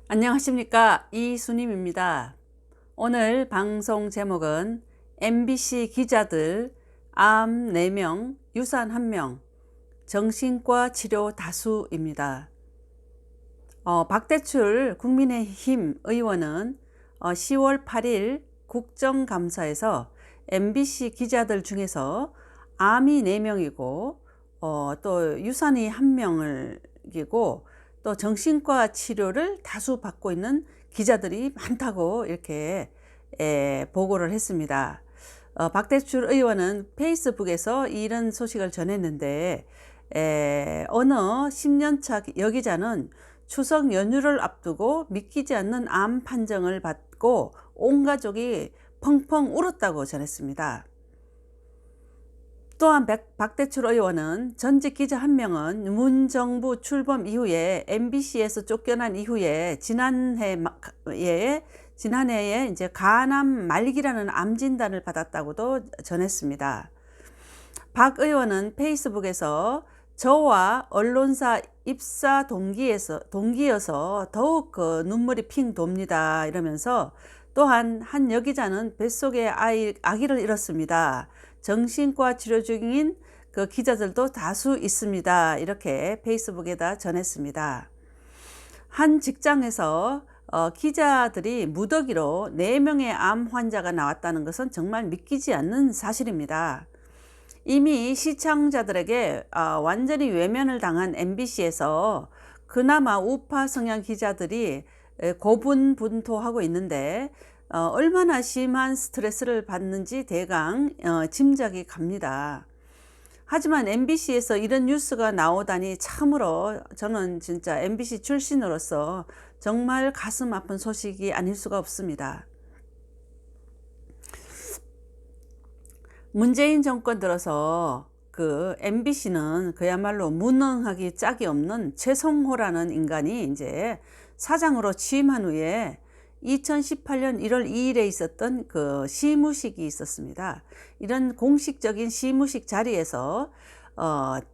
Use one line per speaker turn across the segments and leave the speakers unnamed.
안녕하십니까, 이수님입니다. 오늘 방송 제목은 MBC 기자들 암 4명, 유산 1명, 정신과 치료 다수입니다. 박대출 국민의힘 의원은 10월 8일 국정감사에서 MBC 기자들 중에서 암이 4명이고 또 유산이 1명이고 또 정신과 치료를 다수 받고 있는 기자들이 많다고 이렇게 보고를 했습니다. 박대출 의원은 페이스북에서 이런 소식을 전했는데 어느 10년차 여기자는 추석 연휴를 앞두고 믿기지 않는 암 판정을 받고 온 가족이 펑펑 울었다고 전했습니다. 또한 박대출 의원은 전직 기자 1명은 문정부 출범 이후에 MBC에서 쫓겨난 이후에 지난해에 이제 간암 말기라는 암 진단을 받았다고도 전했습니다. 박 의원은 페이스북에서 저와 언론사 입사 동기여서 더욱 눈물이 핑 돕니다 이러면서 또한 한 여기자는 뱃속에 아기를 잃었습니다. 정신과 치료 중인 그 기자들도 다수 있습니다. 이렇게 페이스북에다 전했습니다. 한 직장에서 기자들이 무더기로 4명의 암 환자가 나왔다는 것은 정말 믿기지 않는 사실입니다. 이미 시청자들에게 완전히 외면을 당한 MBC에서 그나마 우파 성향 기자들이 고분분투하고 있는데 얼마나 심한 스트레스를 받는지 대강 짐작이 갑니다. 하지만 MBC에서 이런 뉴스가 나오다니 참으로 저는 진짜 MBC 출신으로서 정말 가슴 아픈 소식이 아닐 수가 없습니다. 문재인 정권 들어서 그 MBC는 그야말로 무능하기 짝이 없는 최성호라는 인간이 이제 사장으로 취임한 후에 2018년 1월 2일에 있었던 그 시무식이 있었습니다. 이런 공식적인 시무식 자리에서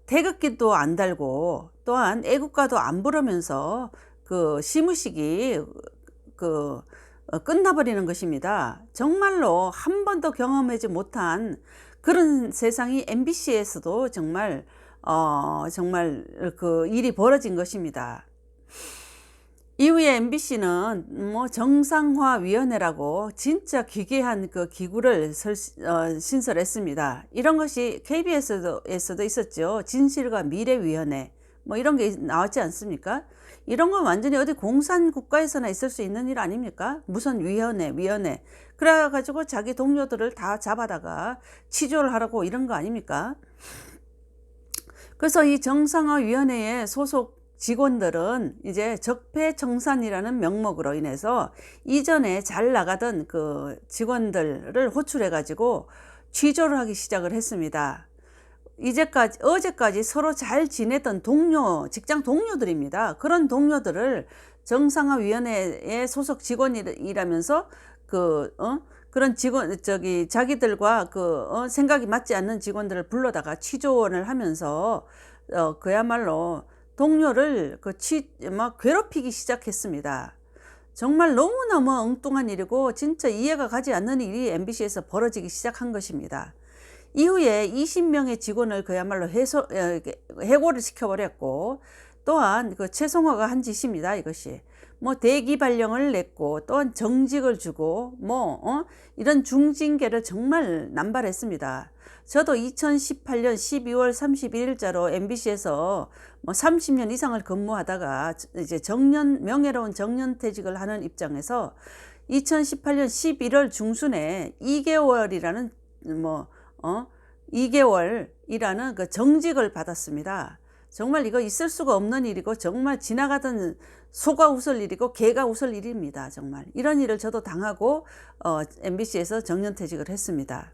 태극기도 안 달고 또한 애국가도 안 부르면서 그 시무식이 끝나버리는 것입니다. 정말로 한 번도 경험하지 못한 그런 세상이 MBC에서도 정말 그 일이 벌어진 것입니다. 이후에 MBC는 뭐 정상화위원회라고 진짜 기괴한 그 기구를 신설했습니다. 이런 것이 KBS에서도 있었죠. 진실과 미래위원회 뭐 이런 게 나왔지 않습니까? 이런 건 완전히 어디 공산국가에서나 있을 수 있는 일 아닙니까? 무슨 위원회 그래가지고 자기 동료들을 다 잡아다가 치조를 하라고 이런 거 아닙니까? 그래서 이 정상화위원회에 소속 직원들은 이제 적폐청산이라는 명목으로 인해서 이전에 잘 나가던 그 직원들을 호출해 가지고 취조를 하기 시작을 했습니다. 어제까지 서로 잘 지내던 직장 동료들입니다. 그런 동료들을 정상화위원회의 소속 직원이라면서 그런 자기들과 생각이 맞지 않는 직원들을 불러다가 취조원을 하면서 그야말로 동료를 괴롭히기 시작했습니다. 정말 너무너무 엉뚱한 일이고 진짜 이해가 가지 않는 일이 MBC에서 벌어지기 시작한 것입니다. 이후에 20명의 직원을 그야말로 해고를 시켜버렸고 또한 그 최성호가 한 짓입니다. 이것이 뭐 대기 발령을 냈고 또한 정직을 주고 이런 중징계를 정말 남발했습니다. 저도 2018년 12월 31일자로 MBC에서 30년 이상을 근무하다가 이제 명예로운 정년퇴직을 하는 입장에서 2018년 11월 중순에 2개월이라는 2개월이라는 그 정직을 받았습니다. 정말 이거 있을 수가 없는 일이고 정말 지나가던 소가 웃을 일이고 개가 웃을 일입니다. 정말 이런 일을 저도 당하고 MBC에서 정년퇴직을 했습니다.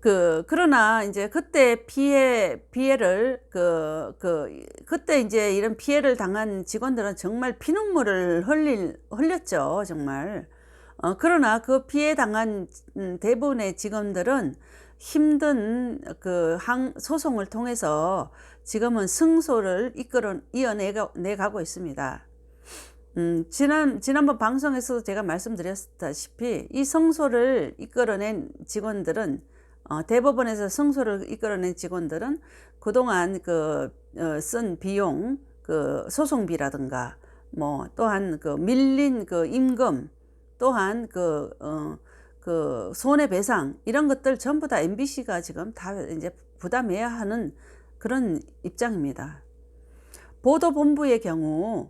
그러나 이제 그때 피해를 그때 이제 이런 피해를 당한 직원들은 정말 피눈물을 흘렸죠. 정말. 그러나 그 피해 당한 대부분의 직원들은 힘든 소송을 통해서 지금은 승소를 이어내가고 있습니다. 지난번 방송에서도 제가 말씀드렸다시피 이 성소를 이끌어낸 직원들은 대법원에서 성소를 이끌어낸 직원들은 그동안 쓴 비용, 소송비라든가 뭐 또한 밀린 임금, 또한 손해배상 이런 것들 전부 다 MBC가 지금 다 이제 부담해야 하는 그런 입장입니다. 보도본부의 경우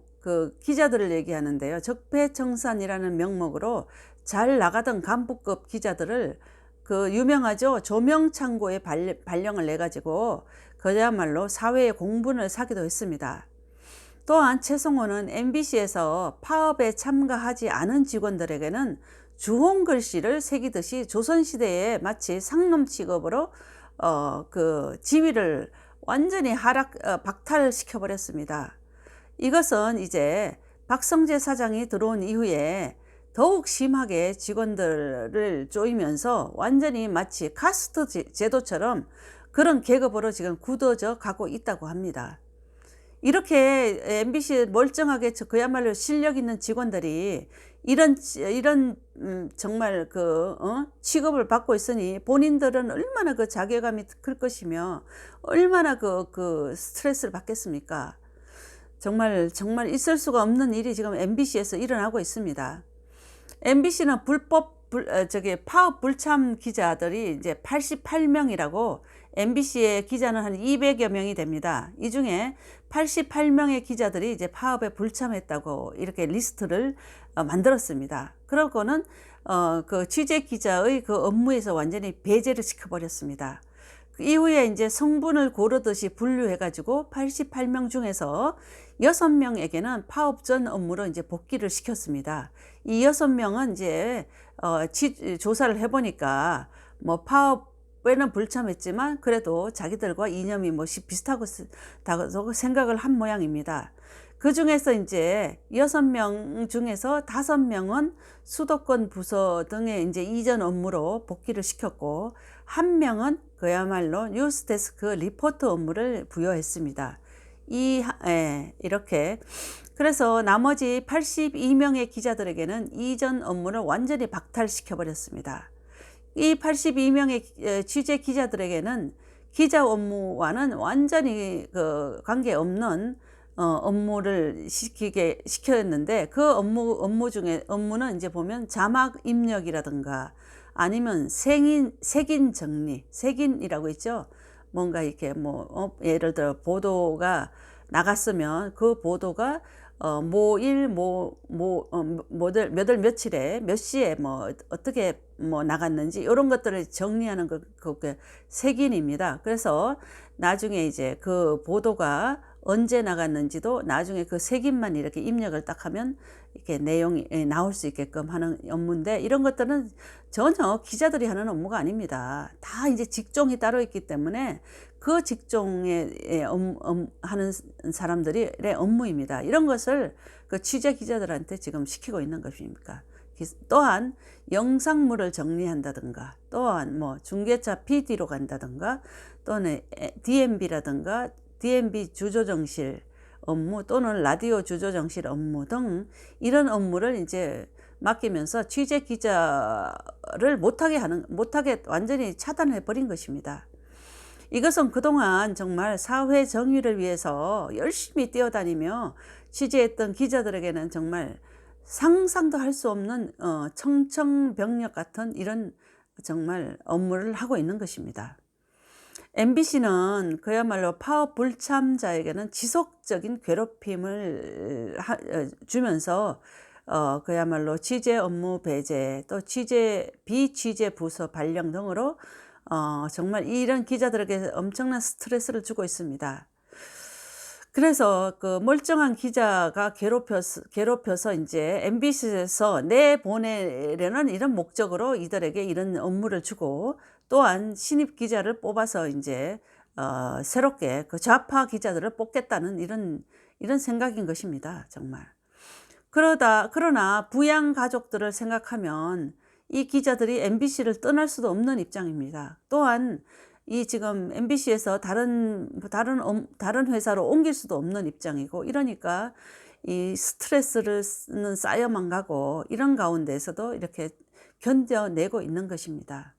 기자들을 얘기하는데요. 적폐청산이라는 명목으로 잘 나가던 간부급 기자들을 유명하죠. 조명창고에 발령을 내가지고 그야말로 사회의 공분을 사기도 했습니다. 또한 최성호는 MBC에서 파업에 참가하지 않은 직원들에게는 주홍 글씨를 새기듯이 조선시대에 마치 상놈 취급으로 지위를 완전히 박탈시켜 버렸습니다. 이것은 이제 박성재 사장이 들어온 이후에 더욱 심하게 직원들을 쪼이면서 완전히 마치 카스트 제도처럼 그런 계급으로 지금 굳어져 가고 있다고 합니다. 이렇게 MBC 멀쩡하게 그야말로 실력 있는 직원들이 이런 정말 취급을 받고 있으니 본인들은 얼마나 자괴감이 클 것이며 얼마나 스트레스를 받겠습니까? 정말 있을 수가 없는 일이 지금 MBC에서 일어나고 있습니다. MBC는 파업 불참 기자들이 이제 88명이라고, MBC의 기자는 한 200여 명이 됩니다. 이 중에 88명의 기자들이 이제 파업에 불참했다고 이렇게 리스트를 만들었습니다. 그러고는 취재 기자의 업무에서 완전히 배제를 시켜버렸습니다. 이후에 이제 성분을 고르듯이 분류해가지고 88명 중에서 6명에게는 파업 전 업무로 이제 복귀를 시켰습니다. 이 6명은 이제 조사를 해보니까 뭐 파업에는 불참했지만 그래도 자기들과 이념이 비슷하고 생각을 한 모양입니다. 그 중에서 이제 6명 중에서 5명은 수도권 부서 등의 이제 이전 업무로 복귀를 시켰고, 1명은 그야말로 뉴스데스크 리포터 업무를 부여했습니다. 이렇게 그래서 나머지 82명의 기자들에게는 이전 업무를 완전히 박탈시켜 버렸습니다. 이 82명의 취재 기자들에게는 기자 업무와는 완전히 관계없는 업무를 시켰는데, 그 업무는 이제 보면 자막 입력이라든가 아니면 색인 정리, 색인이라고 있죠. 뭔가 이렇게 예를 들어 보도가 나갔으면 그 보도가 뭐일 몇월 며칠에 몇 시에 어떻게 나갔는지 이런 것들을 정리하는 그게 색인입니다. 그래서 나중에 이제 그 보도가 언제 나갔는지도 나중에 그 색인만 이렇게 입력을 딱 하면 이렇게 내용이 나올 수 있게끔 하는 업무인데, 이런 것들은 전혀 기자들이 하는 업무가 아닙니다. 다 이제 직종이 따로 있기 때문에 그 직종에 하는 사람들의 업무입니다. 이런 것을 취재 기자들한테 지금 시키고 있는 것입니까? 또한 영상물을 정리한다든가, 또한 중계차 PD로 간다든가, 또는 DMB라든가 DMB 주조정실 업무, 또는 라디오 주조정실 업무 등 이런 업무를 이제 맡기면서 취재 기자를 못하게 완전히 차단해 버린 것입니다. 이것은 그동안 정말 사회 정의를 위해서 열심히 뛰어다니며 취재했던 기자들에게는 정말 상상도 할 수 없는 청천벽력 같은 이런 정말 업무를 하고 있는 것입니다. MBC는 그야말로 파업 불참자에게는 지속적인 괴롭힘을 주면서 그야말로 취재 업무 배제, 또 비취재 부서 발령 등으로 정말 이런 기자들에게 엄청난 스트레스를 주고 있습니다. 그래서 멀쩡한 기자가 괴롭혀서 이제 MBC에서 내보내려는 이런 목적으로 이들에게 이런 업무를 주고, 또한 신입 기자를 뽑아서 이제 새롭게 좌파 기자들을 뽑겠다는 이런 생각인 것입니다. 정말. 그러나 부양 가족들을 생각하면 이 기자들이 MBC를 떠날 수도 없는 입장입니다. 또한 이 지금 MBC에서 다른 회사로 옮길 수도 없는 입장이고, 이러니까 이 스트레스는 쌓여만 가고 이런 가운데에서도 이렇게 견뎌내고 있는 것입니다.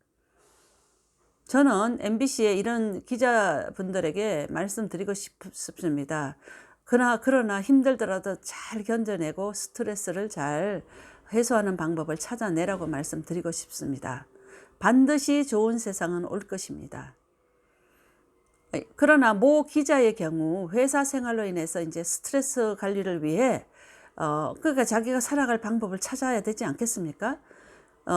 저는 MBC의 이런 기자분들에게 말씀드리고 싶습니다. 그러나 힘들더라도 잘 견뎌내고 스트레스를 잘 해소하는 방법을 찾아내라고 말씀드리고 싶습니다. 반드시 좋은 세상은 올 것입니다. 그러나 모 기자의 경우 회사 생활로 인해서 이제 스트레스 관리를 위해 그러니까 자기가 살아갈 방법을 찾아야 되지 않겠습니까?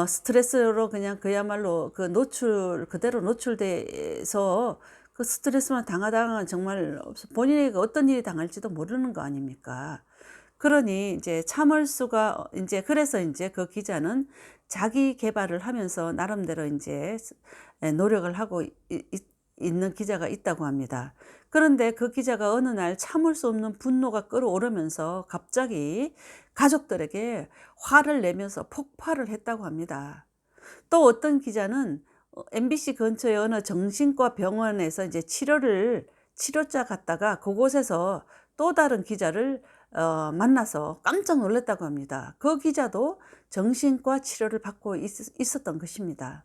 스트레스로 그냥 그야말로 그대로 노출돼서 그 스트레스만 당하다가 정말 본인에게 어떤 일이 당할지도 모르는 거 아닙니까? 그러니 이제 참을 수가 이제 그래서 이제 그 기자는 자기 계발을 하면서 나름대로 이제 노력을 하고 있는 기자가 있다고 합니다. 그런데 그 기자가 어느 날 참을 수 없는 분노가 끓어오르면서 갑자기 가족들에게 화를 내면서 폭발을 했다고 합니다. 또 어떤 기자는 MBC 근처의 어느 정신과 병원에서 이제 치료자 갔다가 그곳에서 또 다른 기자를 만나서 깜짝 놀랐다고 합니다. 그 기자도 정신과 치료를 받고 있었던 것입니다.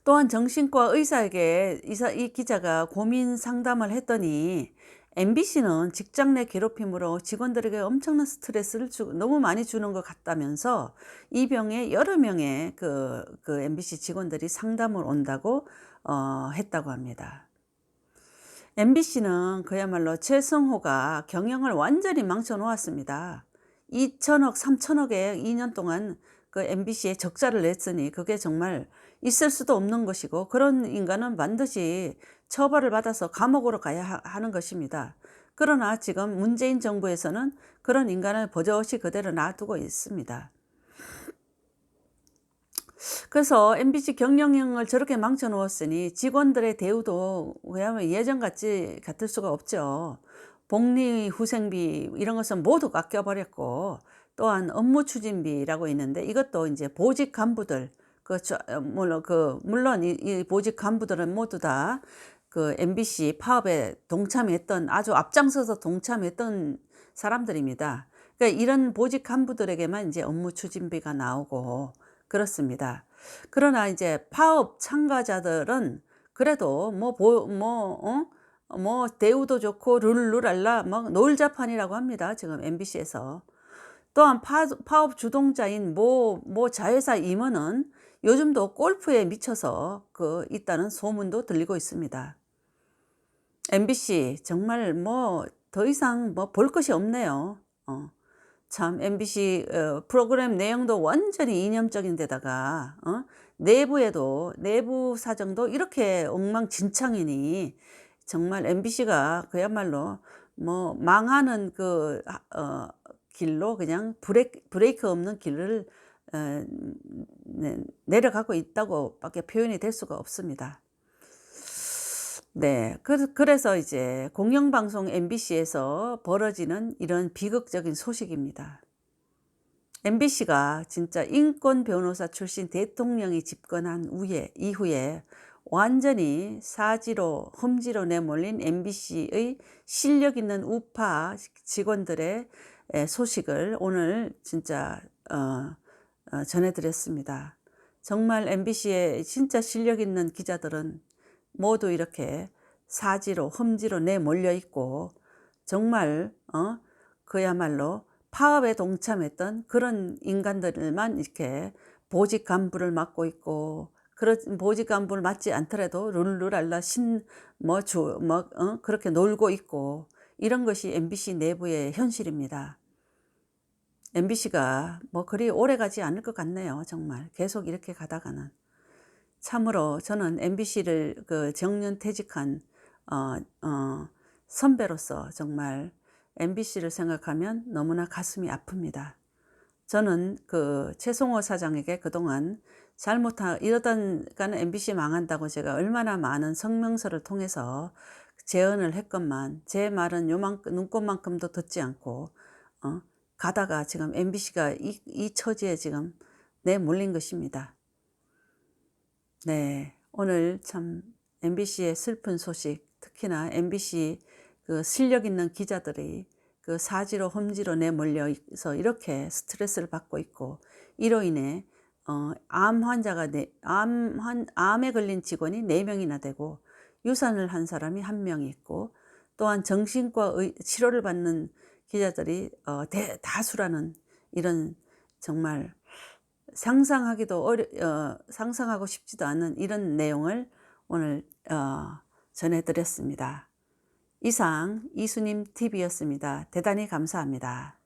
또한 정신과 의사에게 이 기자가 고민 상담을 했더니 MBC는 직장 내 괴롭힘으로 직원들에게 엄청난 스트레스를 너무 많이 주는 것 같다면서 이 병에 여러 명의 그 MBC 직원들이 상담을 온다고 했다고 합니다. MBC는 그야말로 최승호가 경영을 완전히 망쳐 놓았습니다. 2천억, 3천억에 2년 동안 그 MBC에 적자를 냈으니 그게 정말 있을 수도 없는 것이고 그런 인간은 반드시 처벌을 받아서 감옥으로 가야 하는 것입니다. 그러나 지금 문재인 정부에서는 그런 인간을 버젓이 그대로 놔두고 있습니다. 그래서 MBC 경영을 저렇게 망쳐 놓았으니 직원들의 대우도 왜냐하면 예전 같을 수가 없죠. 복리 후생비 이런 것은 모두 깎여버렸고 또한 업무 추진비라고 있는데 이것도 이제 보직 간부들 물론 이 보직 간부들은 모두 다 그 MBC 파업에 동참했던 아주 앞장서서 동참했던 사람들입니다. 그러니까 이런 보직 간부들에게만 이제 업무 추진비가 나오고 그렇습니다. 그러나 이제 파업 참가자들은 그래도 뭐 대우도 좋고 룰루랄라 뭐 놀자판이라고 합니다. 지금 MBC에서. 또한 파업 주동자인 모 자회사 임원은 요즘도 골프에 미쳐서 있다는 소문도 들리고 있습니다. MBC 정말 뭐 더 이상 뭐 볼 것이 없네요. 참 MBC 프로그램 내용도 완전히 이념적인 데다가 내부 사정도 이렇게 엉망진창이니 정말 MBC가 그야말로 뭐 망하는 길로 그냥 브레이크 없는 길을 내려가고 있다고 밖에 표현이 될 수가 없습니다. 네. 그래서 이제 공영방송 MBC에서 벌어지는 이런 비극적인 소식입니다. MBC가 진짜 인권 변호사 출신 대통령이 집권한 이후에 완전히 사지로 험지로 내몰린 MBC의 실력 있는 우파 직원들의 소식을 오늘 진짜 전해드렸습니다. 정말 MBC의 진짜 실력 있는 기자들은 모두 이렇게 사지로 험지로 내몰려 있고 정말 그야말로 파업에 동참했던 그런 인간들만 이렇게 보직 간부를 맡고 있고 그런 보직 간부를 맡지 않더라도 룰루랄라 그렇게 놀고 있고 이런 것이 MBC 내부의 현실입니다. MBC가 뭐 그리 오래 가지 않을 것 같네요. 정말 계속 이렇게 가다가는. 참으로 저는 MBC를 정년 퇴직한 선배로서 정말 MBC를 생각하면 너무나 가슴이 아픕니다. 저는 최승호 사장에게 그동안 이러다가는 MBC 망한다고 제가 얼마나 많은 성명서를 통해서 제언을 했건만 제 말은 눈꽃만큼도 듣지 않고 가다가 지금 MBC가 이 처지에 지금 내몰린 것입니다. 네, 오늘 참 MBC의 슬픈 소식, 특히나 MBC 실력 있는 기자들이 그 사지로 험지로 내몰려서 이렇게 스트레스를 받고 있고, 이로 인해 암에 걸린 직원이 4명이나 되고 유산을 한 사람이 1명이 있고, 또한 정신과 치료를 받는 기자들이 대다수라는, 이런 정말 상상하고 싶지도 않은 이런 내용을 오늘 전해드렸습니다. 이상 이수님 TV였습니다. 대단히 감사합니다.